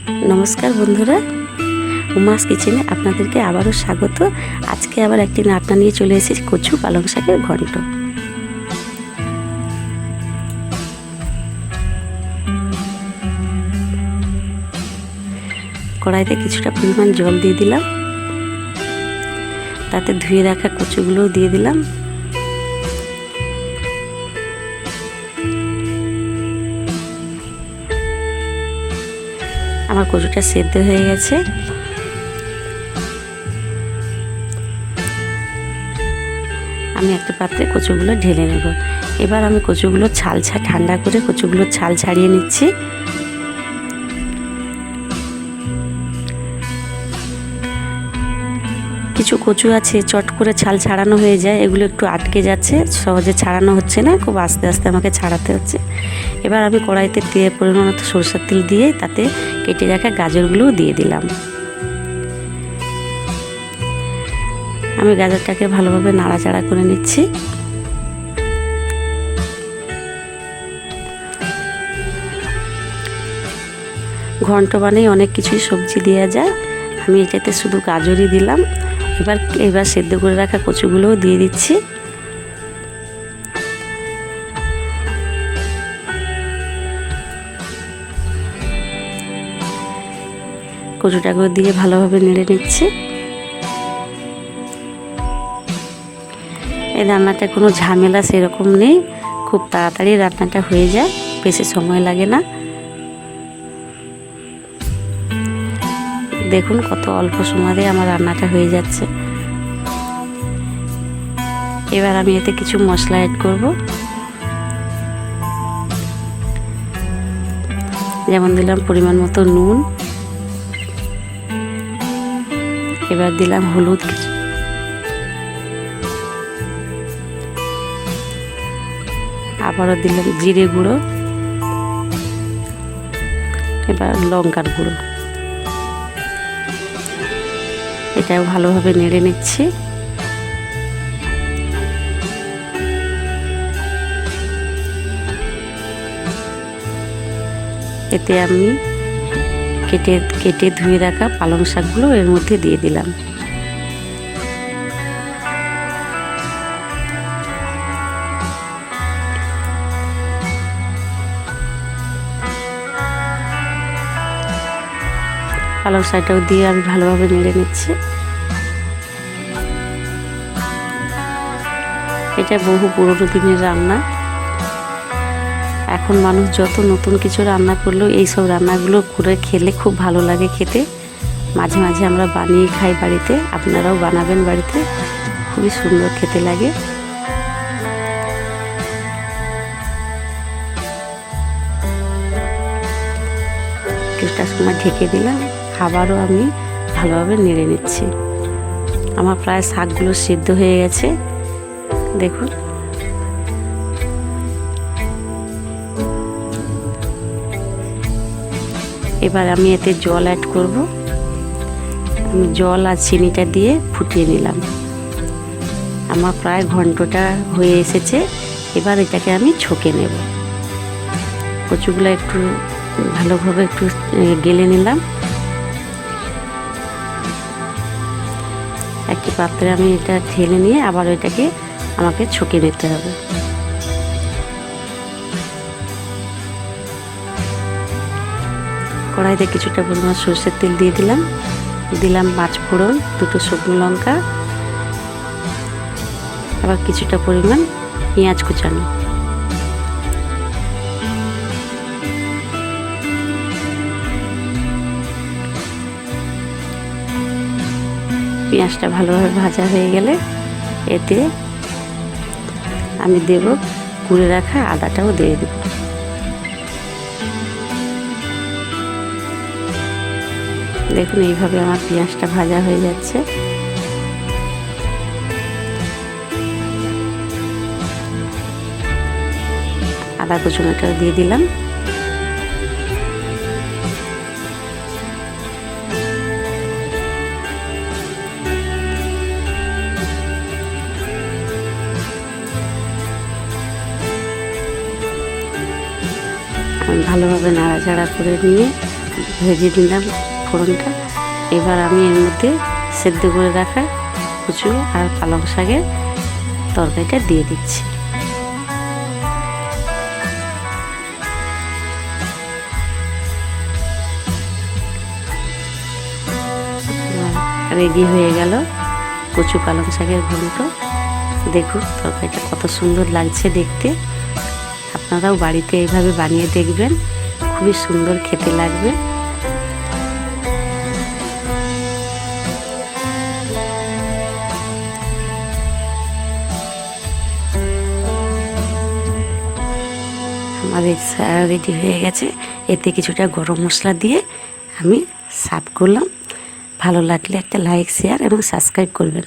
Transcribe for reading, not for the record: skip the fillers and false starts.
নমস্কার বন্ধুরা, উমাস কিচেনে আপনাদেরকে আবারও স্বাগত। আজকে আবার একটি রান্না নিয়ে চলে এসেছি, কচু পালং শাকের ঘন্ট। কড়াইতে কিছুটা পরিমাণ জল দিয়ে দিলাম, তাতে ধুয়ে রাখা কচুগুলোও দিয়ে দিলাম। আমার কচুটা সেদ্ধ হয়ে গেছে। আমি একটা পাত্রে কচুগুলো ঢেলে নেব। এবার আমি কচুগুলো ঠান্ডা করে কচুগুলো ছাল ছাড়িয়ে নিচ্ছি। কিছু কচু আছে চট করে ছাল ছাড়ানো হয়ে যায়, এগুলো একটু আটকে যাচ্ছে, সহজে ছাড়ানো হচ্ছে না, খুব আস্তে আস্তে আমাকে ছাড়াতে হচ্ছে। এবার আমি কড়াইতে পরিমাণ মতো সরষের তেল দিয়ে তাতে কেটে রাখা গাজরগুলোও দিয়ে দিলাম। আমি গাজরটাকে ভালোভাবে নাড়াচাড়া করে নিচ্ছি। ঘন্ট বানিয়ে অনেক কিছুই সবজি দেওয়া যায়, আমি এটাতে শুধু গাজরই দিলাম। এবার সেদ্ধ করে রাখা কচুগুলোও দিয়ে দিচ্ছি। কচুটাকে দিয়ে ভালোভাবে নেড়ে নিচ্ছি। এই রান্নাটা কোনো ঝামেলা সেরকম নেই, খুব তাড়াতাড়ি রান্নাটা হয়ে যায়, বেশি সময় লাগে না। দেখুন কত অল্প সময়ে আমার রান্নাটা হয়ে যাচ্ছে। এবার আমি এতে কিছু মশলা অ্যাড করব, যেমন দিলাম পরিমাণ মতো নুন, এবার দিলাম হলুদ, আবারও দিলাম জিরে গুঁড়ো, এবার লঙ্কার গুঁড়ো। এটাও ভালোভাবে নেড়ে নিচ্ছি। এতে আমি কেটে ধুয়ে রাখা পালং শাকগুলো এর মধ্যে দিয়ে দিলাম। পালং শাকটাও দিয়ে আমি ভালোভাবে নেড়ে নিচ্ছি। এটা বহু পুরনো দিনের রান্না, এখন মানুষ যত নতুন কিছু রান্না করলেও এইসব রান্নাগুলো করে খেলে খুব ভালো লাগে খেতে। মাঝে মাঝে আমরা বানিয়ে খাই বাড়িতে, আপনারাও বানাবেন বাড়িতে, খুবই সুন্দর খেতে লাগে। কিছুটা সময় ঢেকে দিলাম, আবারও আমি ভালোভাবে নেড়ে নিচ্ছি। আমার প্রায় শাকগুলো সিদ্ধ হয়ে গেছে, দেখুন। এবার আমি এতে জল অ্যাড করব। আমি জল আর চিনিটা দিয়ে ফুটিয়ে নিলাম। আমার প্রায় ঘন্টটা হয়ে এসেছে। এবার এটাকে আমি ছকে নেব। কচুগুলো একটু ভালোভাবে একটু গেলে নিলাম। একটি পাত্রে আমি এটা ঢেলে নিয়ে আবার এটাকে আমাকে ছকে নিতে হবে। কড়াইতে কিছুটা পরিমাণ সরষের তেল দিয়ে দিলাম 5 ফোড়ন, 2টো শুকনো লঙ্কা, আবার কিছুটা পরিমাণ পেঁয়াজ কুচানো। পেঁয়াজটা ভালোভাবে ভাজা হয়ে গেলে এতে আমি দেব কুড়ে রাখা আদাটাও দিয়ে দেব। দেখুন এইভাবে আমার পেঁয়াজটা ভাজা হয়ে যাচ্ছে। আদা কুচুনোটাও দিয়ে দিলাম। ভালোভাবে নাড়াচাড়া করে নিয়ে ভেজে নিলাম ফোড়নটা। এবার আমি এর মধ্যে সেদ্ধ করে রাখা কচু আর পালং শাকের তরকারিটা দিয়ে দিচ্ছি। রেডি হয়ে গেল কচু পালং শাকের ঘন্ট। দেখুন তরকারিটা কত সুন্দর লাগছে দেখতে। আপনারাও বাড়িতে এইভাবে বানিয়ে দেখবেন, খুবই সুন্দর খেতে লাগবে। আমাদের রেডি হয়ে গেছে। এতে কিছুটা গরম মশলা দিয়ে আমি সার্ভ করলাম। ভালো লাগলে একটা লাইক, শেয়ার এবং সাবস্ক্রাইব করবেন।